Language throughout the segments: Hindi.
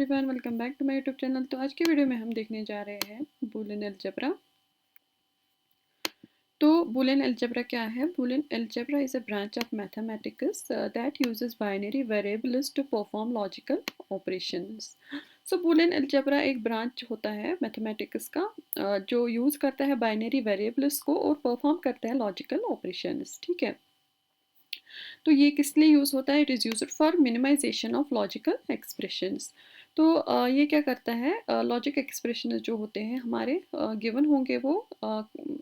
Everyone, welcome back to my YouTube channel. तो आज की वीडियो में हम देखने जा रहे हैं बूलियन अलजेब्रा। तो बूलियन अलजेब्रा क्या है? Boolean algebra is a branch of mathematics that uses binary variables to perform logical operations. So Boolean algebra एक ब्रांच होता है मैथमेटिक्स का जो यूज़ करता है बाइनरी वेरिएबल्स को और परफॉर्म करता है लॉजिकल ऑपरेशंस। ठीक है, तो ये किस लिए यूज़ होता है? It is used for minimization of logical expressions. तो ये क्या करता है, लॉजिक एक्सप्रेशन जो होते हैं हमारे गिवन होंगे, वो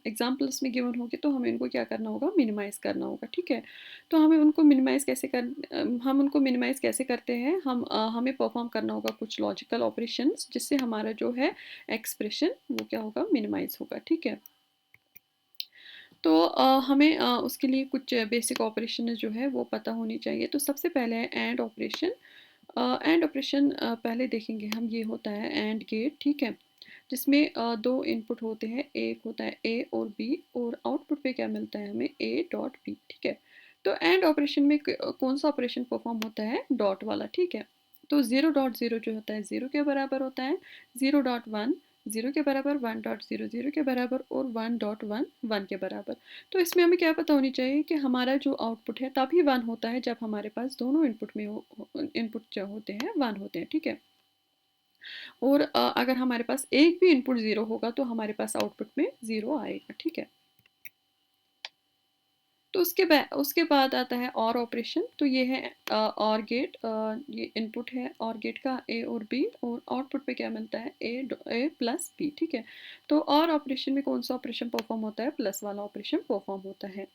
एग्जाम्पल्स में गिवन होंगे, तो हमें उनको क्या करना होगा? मिनिमाइज़ करना होगा। ठीक है, तो हमें उनको मिनिमाइज़ कैसे हम उनको मिनिमाइज़ कैसे करते हैं? हमें परफॉर्म करना होगा कुछ लॉजिकल ऑपरेशंस, जिससे हमारा जो है एक्सप्रेशन वो क्या होगा? मिनिमाइज़ होगा। ठीक है, तो हमें उसके लिए कुछ बेसिक ऑपरेशन जो है वो पता होनी चाहिए। तो सबसे पहले है एंड ऑपरेशन। एंड ऑपरेशन पहले देखेंगे हम, ये होता है एंड गेट। ठीक है, जिसमें दो इनपुट होते हैं, एक होता है ए और बी, और आउटपुट पे क्या मिलता है हमें? A dot B. ठीक है, तो एंड ऑपरेशन में कौन सा ऑपरेशन परफॉर्म होता है? डॉट वाला। ठीक है, तो ज़ीरो डॉट ज़ीरो जो होता है ज़ीरो के बराबर होता है, ज़ीरो डॉट वन ज़ीरो के बराबर, वन डॉट ज़ीरो ज़ीरो के बराबर, और वन डॉट वन वन के बराबर। तो इसमें हमें क्या पता होनी चाहिए कि हमारा जो आउटपुट है तभी वन होता है जब हमारे पास दोनों इनपुट में इनपुट जो होते हैं वन होते हैं। ठीक है, और अगर हमारे पास एक भी इनपुट ज़ीरो होगा तो हमारे पास आउटपुट में ज़ीरो आएगा। ठीक है, तो उसके बाद आता है और ऑपरेशन। तो ये है और गेट। ये इनपुट है और गेट का, ए और बी, और आउटपुट पे क्या मिलता है? A plus B. ठीक है, तो और ऑपरेशन में कौन सा ऑपरेशन परफॉर्म होता है? प्लस वाला ऑपरेशन परफॉर्म होता है।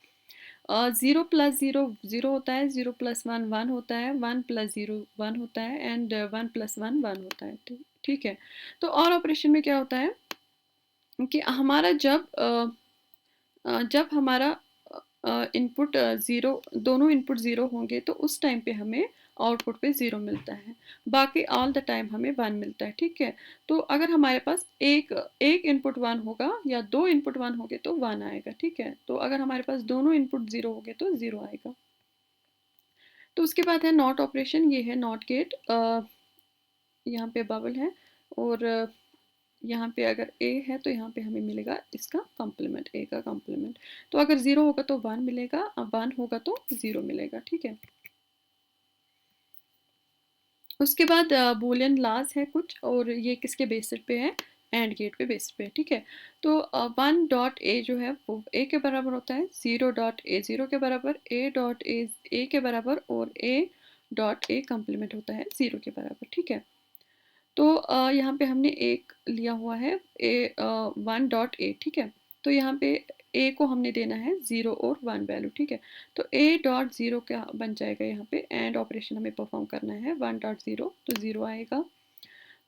ज़ीरो प्लस ज़ीरो ज़ीरो होता है, ज़ीरो प्लस वन वन होता है, वन प्लस ज़ीरो वन होता है, and one plus one one होता है। ठीक है, तो और ऑपरेशन में क्या होता है कि हमारा जब हमारा इनपुट ज़ीरो, दोनों इनपुट ज़ीरो होंगे तो उस टाइम पे हमें आउटपुट पे ज़ीरो मिलता है, बाकी ऑल द टाइम हमें वन मिलता है। ठीक है, तो अगर हमारे पास एक एक इनपुट वन होगा या दो इनपुट वन होंगे तो वन आएगा। ठीक है, तो अगर हमारे पास दोनों इनपुट ज़ीरो होंगे तो ज़ीरो आएगा। तो उसके बाद है नॉट ऑपरेशन। ये है नॉट गेट। यहाँ पे बबल है, और यहाँ पे अगर ए है तो यहाँ पे हमें मिलेगा इसका कॉम्प्लीमेंट, ए का कॉम्प्लीमेंट। तो अगर ज़ीरो होगा तो वन मिलेगा, वन होगा तो ज़ीरो मिलेगा। ठीक है, उसके बाद बूलियन लाज है कुछ, और ये किसके बेसिस पे है? एंड गेट पे बेसिस पे है। ठीक है, तो वन डॉट ए जो है वो ए के बराबर होता है, ज़ीरो डॉट ए ज़ीरो के बराबर, ए डॉट ए के बराबर, और ए डॉट ए कॉम्प्लीमेंट होता है ज़ीरो के बराबर। ठीक है, तो यहाँ पे हमने एक लिया हुआ है, ए वन डॉट ए। ठीक है, तो यहाँ पे ए को हमने देना है ज़ीरो और वन वैल्यू। ठीक है, तो ए डॉट ज़ीरो क्या बन जाएगा? यहाँ पे एंड ऑपरेशन हमें परफॉर्म करना है, वन डॉट ज़ीरो तो ज़ीरो आएगा,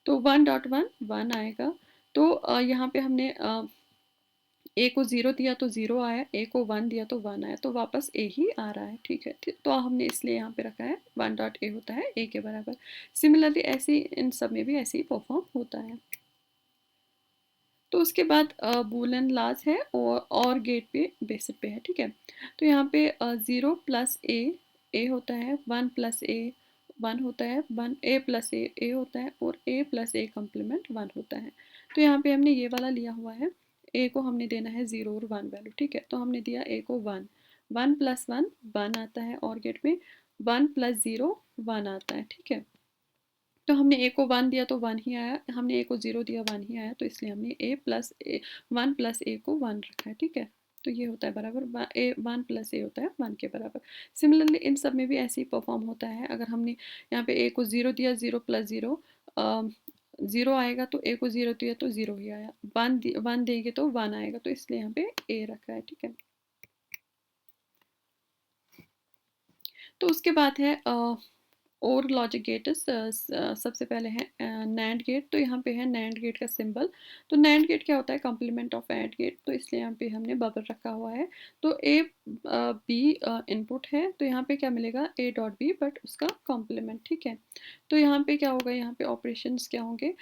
तो वन डॉट वन वन आएगा। तो यहाँ पे हमने ए को ज़ीरो दिया तो ज़ीरो आया, ए को वन दिया तो वन आया, तो वापस ए ही आ रहा है। ठीक है, तो हमने इसलिए यहाँ पे रखा है वन डॉट ए होता है ए के बराबर। सिमिलरली ऐसे इन सब में भी ऐसे ही परफॉर्म होता है। तो उसके बाद बूलियन लाज है, और गेट पे बेसिस पे है। ठीक है, तो यहाँ पे ज़ीरो प्लस ए होता है, वन प्लस ए वन होता है, वन ए प्लस ए होता है, और ए प्लस ए कम्प्लीमेंट वन होता है। तो यहाँ पे हमने ये वाला लिया हुआ है, ए को हमने देना है ज़ीरो और वन वैल्यू। ठीक है, तो हमने दिया ए को one, one plus one one आता है, और गेट में वन प्लस ज़ीरो वन आता है। ठीक है, तो हमने ए को वन दिया तो वन ही आया, हमने ए को ज़ीरो दिया वन ही आया, तो इसलिए हमने ए प्लस ए वन प्लस ए को वन रखा है। ठीक है, तो ये होता है बराबर ए वन प्लस ए होता है वन के बराबर। सिमिलरली इन सब में भी ऐसे ही परफॉर्म होता है। अगर हमने यहाँ पे ए को ज़ीरो दिया, ज़ीरो प्लस ज़ीरो ज़ीरो आएगा, तो ए को ज़ीरो दिया तो ज़ीरो ही आया, वन देंगे तो वन आएगा, तो इसलिए यहाँ पे ए रखा है। ठीक है, तो उसके बाद है और लॉजिक गेट्स। सबसे पहले है नैंड गेट। तो यहाँ पे है नैंड गेट का सिंबल। तो नैंड गेट क्या होता है? कॉम्प्लीमेंट ऑफ ऐड गेट, तो इसलिए यहाँ पे हमने बबल रखा हुआ है। तो ए बी इनपुट है, तो यहाँ पे क्या मिलेगा? ए डॉट बी, बट उसका कॉम्प्लीमेंट। ठीक है, तो यहाँ पे क्या होगा? यहाँ पे ऑपरेशंस क्या होंगे?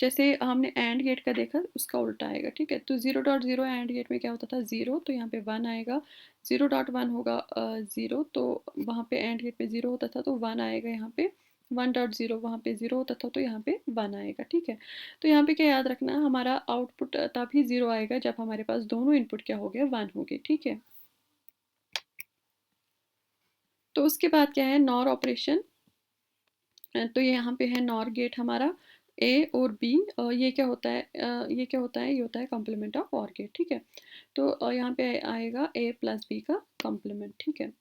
जैसे हमने एंड गेट का देखा, उसका उल्टा आएगा। ठीक है, तो zero dot zero and gate में क्या होता था? ज़ीरो, तो यहाँ पे वन आएगा, ज़ीरो डॉट वन होगा ज़ीरो, तो वहाँ पे एंड गेट पे ज़ीरो होता था तो वन आएगा यहाँ पे, 1.0 वहाँ पे 0 होता था तो यहाँ पे 1 आएगा, ठीक है। तो यहाँ पे क्या याद रखना, हमारा आउटपुट तभी 0 आएगा जब हमारे पास दोनों इनपुट क्या हो गए, 1 हो गए, ठीक है। तो उसके बाद क्या है, नॉर ऑपरेशन। तो ये यहाँ पे है नॉर गेट हमारा ए और बी। ये क्या होता है, ये क्या होता है, ये होता है कॉम्प्लीमेंट ऑफ और गेट, ठीक है। तो यहाँ पे आएगा ए प्लस बी का कॉम्प्लीमेंट, ठीक है।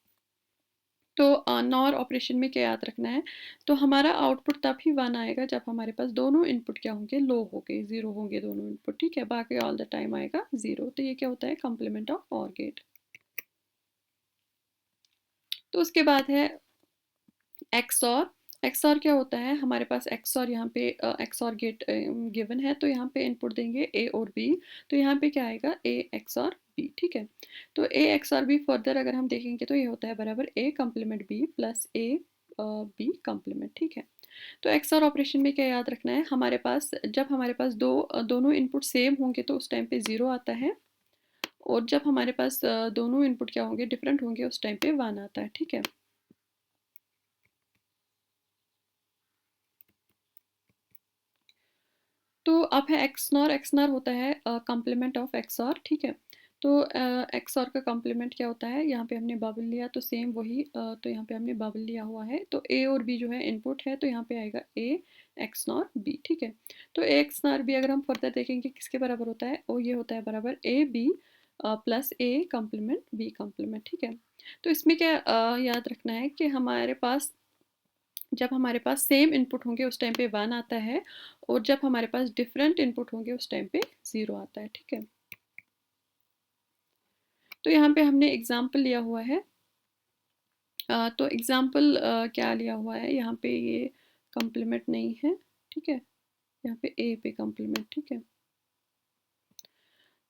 तो नॉर ऑपरेशन में क्या याद रखना है, तो हमारा आउटपुट तभी 1 आएगा जब हमारे पास दोनों इनपुट क्या होंगे, लो हो गए, 0 होंगे दोनों इनपुट, ठीक है। बाकी ऑल द टाइम आएगा 0। तो ये क्या होता है, कॉम्प्लीमेंट ऑफ और गेट। तो उसके बाद है एक्सऑर। एक्सऑर क्या होता है, हमारे पास एक्सऑर यहाँ पे एक्सऑर गेट गिवन है, तो यहाँ पे इनपुट देंगे ए और बी। तो यहाँ पे क्या आएगा, ए एक्सऑर बी, ठीक है। तो ए एक्सऑर बी फर्दर अगर हम देखेंगे तो ये होता है बराबर A complement B plus A B complement, ठीक है। तो एक्सऑर ऑपरेशन में क्या याद रखना है, हमारे पास जब हमारे पास दोनों इनपुट सेम होंगे तो उस टाइम पे 0 आता है, और जब हमारे पास दोनों इनपुट क्या होंगे, डिफरेंट होंगे, उस टाइम पे 1 आता है, ठीक है। तो अब है एक्सनॉर। एक्सनॉर होता है कॉम्प्लीमेंट ऑफ एक्सऑर, ठीक है। तो एक्सऑर का कॉम्प्लीमेंट क्या होता है, यहाँ पे हमने बबल लिया तो सेम वही, तो यहाँ पे हमने बबल लिया हुआ है, तो ए और बी जो है इनपुट है, तो यहाँ पे आएगा ए एक्सनॉर बी, ठीक है। तो ए एक्सनॉर बी अगर हम फर्दर देखेंगे किसके बराबर होता है, और ये होता है बराबर A B plus A complement B complement, ठीक है। तो इसमें क्या याद रखना है कि हमारे पास जब हमारे पास सेम इनपुट होंगे उस टाइम पे 1 आता है, और जब हमारे पास डिफरेंट इनपुट होंगे उस टाइम पे 0 आता है, ठीक है। तो यहाँ पे हमने एग्जाम्पल लिया हुआ है। तो एग्जाम्पल क्या लिया हुआ है, यहाँ पे ये कॉम्प्लीमेंट नहीं है, ठीक है। यहाँ पे ए पे कॉम्प्लीमेंट, ठीक है।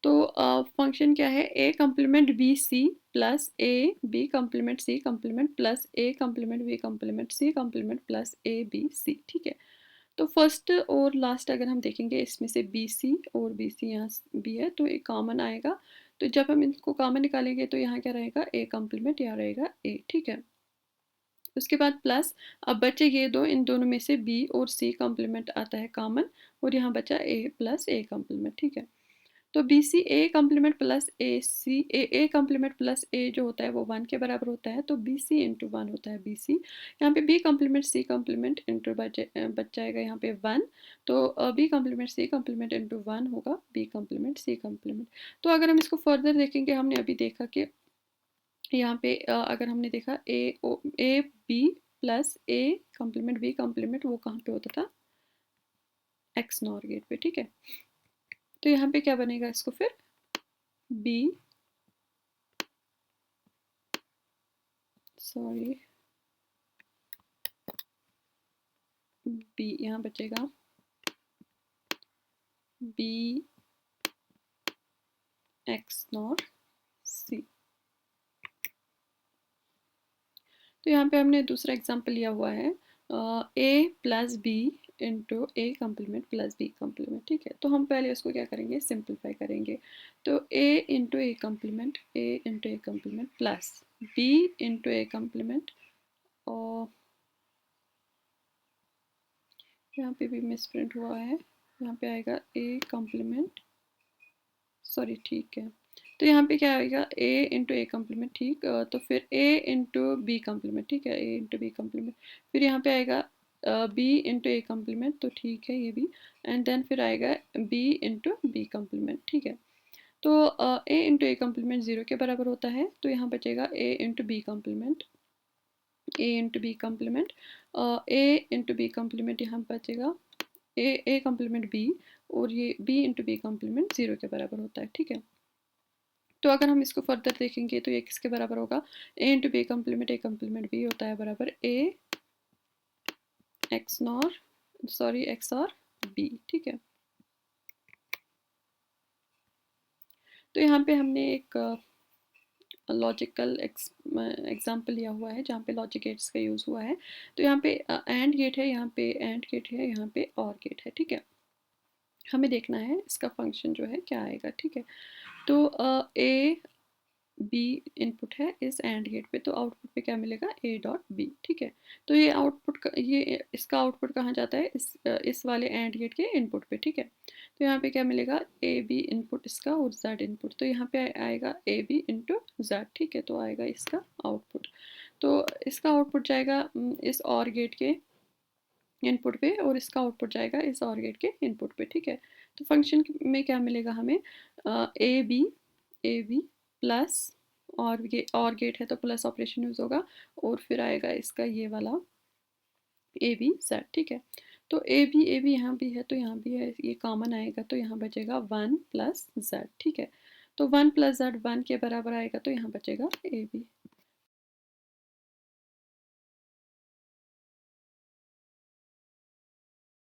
तो फंक्शन क्या है, A complement B C plus A B complement C complement plus A complement B complement C complement plus A B C, ठीक है। तो फर्स्ट और लास्ट अगर हम देखेंगे इसमें से बी सी और बी सी यहाँ भी है तो एक कॉमन आएगा, तो जब हम इनको कॉमन निकालेंगे तो यहाँ क्या रहेगा, ए कॉम्प्लीमेंट, यहाँ रहेगा ए, ठीक है। उसके बाद प्लस, अब बचे ये दो, इन दोनों में से बी और सी कॉम्प्लीमेंट आता है कॉमन, और यहाँ बचा ए प्लस ए कॉम्प्लीमेंट, ठीक है। तो B C A complement plus A C A complement plus A जो होता है वो 1 के बराबर होता है, तो बी सी इंटू 1 होता है बी सी। यहाँ पे B complement C complement into बच जाएगा यहाँ पे 1, तो B complement C complement into 1 होगा बी कॉम्प्लीमेंट सी कॉम्प्लीमेंट। तो अगर हम इसको फर्दर देखेंगे, हमने अभी देखा कि यहाँ पे अगर हमने देखा A B plus A complement B complement, वो कहाँ पे होता था, एक्स नॉर गेट पे, ठीक है। तो यहाँ पे क्या बनेगा इसको फिर, बी सॉरी बी यहाँ बचेगा बी एक्स नॉर सी। तो यहाँ पे हमने दूसरा एग्जांपल लिया हुआ है, A plus B into A complement plus B complement, ठीक है। तो हम पहले उसको क्या करेंगे, सिंप्लीफाई करेंगे। तो A into A complement plus B into A complement, और यहाँ पे भी मिसप्रिंट हुआ है, यहाँ पे आएगा ए कॉम्प्लीमेंट, सॉरी ठीक है। तो यहाँ पे क्या आएगा, ए इंटू ए कॉम्प्लीमेंट, ठीक। तो फिर ए इंटू बी कॉम्प्लीमेंट, ठीक है, ए इंटू बी कॉम्प्लीमेंट। फिर यहाँ पे आएगा बी इंटू ए कॉम्प्लीमेंट, तो ठीक है ये भी। एंड देन फिर आएगा बी इंटू बी कॉम्प्लीमेंट, ठीक है। तो ए इंटू ए कॉम्प्लीमेंट 0 के बराबर होता है, तो यहाँ बचेगा ए इंटू बी कॉम्प्लीमेंट, ए इंटू बी कॉम्प्लीमेंट, ए इंटू बी कॉम्प्लीमेंट यहाँ बचेगा ए कॉम्प्लीमेंट बी, और ये बी इंटू बी कॉम्प्लीमेंट 0 के बराबर होता है, ठीक है। तो अगर हम इसको फर्दर देखेंगे तो ये किसके बराबर होगा, ए इंटू बी कॉम्प्लीमेंट बी होता है बराबर ए एक्स नॉर सॉरी एक्स और बी, ठीक है। तो यहाँ पे हमने एक लॉजिकल एग्जाम्पल लिया हुआ है जहाँ पे लॉजिक गेट्स का यूज़ हुआ है। तो यहाँ पे एंड गेट है, यहाँ पे एंड गेट है, यहाँ पे और गेट है, ठीक है। हमें देखना है इसका फंक्शन जो है क्या आएगा, ठीक है। तो ए बी इनपुट है इस एंड गेट पे, तो आउटपुट पे क्या मिलेगा, ए डॉट बी, ठीक है। तो ये आउटपुट ये इसका आउटपुट कहाँ जाता है, इस वाले एंड गेट के इनपुट पे, ठीक है। तो यहाँ पे क्या मिलेगा, ए बी इनपुट इसका और जेड इनपुट, तो यहाँ पे आएगा ए बी इंटू जेड, ठीक है। तो आएगा इसका आउटपुट, तो इसका आउटपुट जाएगा इस और गेट के इनपुट पे और इसका आउटपुट जाएगा इस और गेट के इनपुट पे, ठीक है। तो फंक्शन में क्या मिलेगा हमें, ए बी प्लस, और ये और गेट है तो प्लस ऑपरेशन यूज़ होगा, और फिर आएगा इसका ये वाला ए बी जेड, ठीक है। तो ए बी यहाँ भी है तो यहाँ भी है, ये कॉमन आएगा तो यहाँ बचेगा 1 प्लस जेड, ठीक है। तो 1 प्लस जेड 1 के बराबर आएगा तो यहाँ बचेगा ए बी।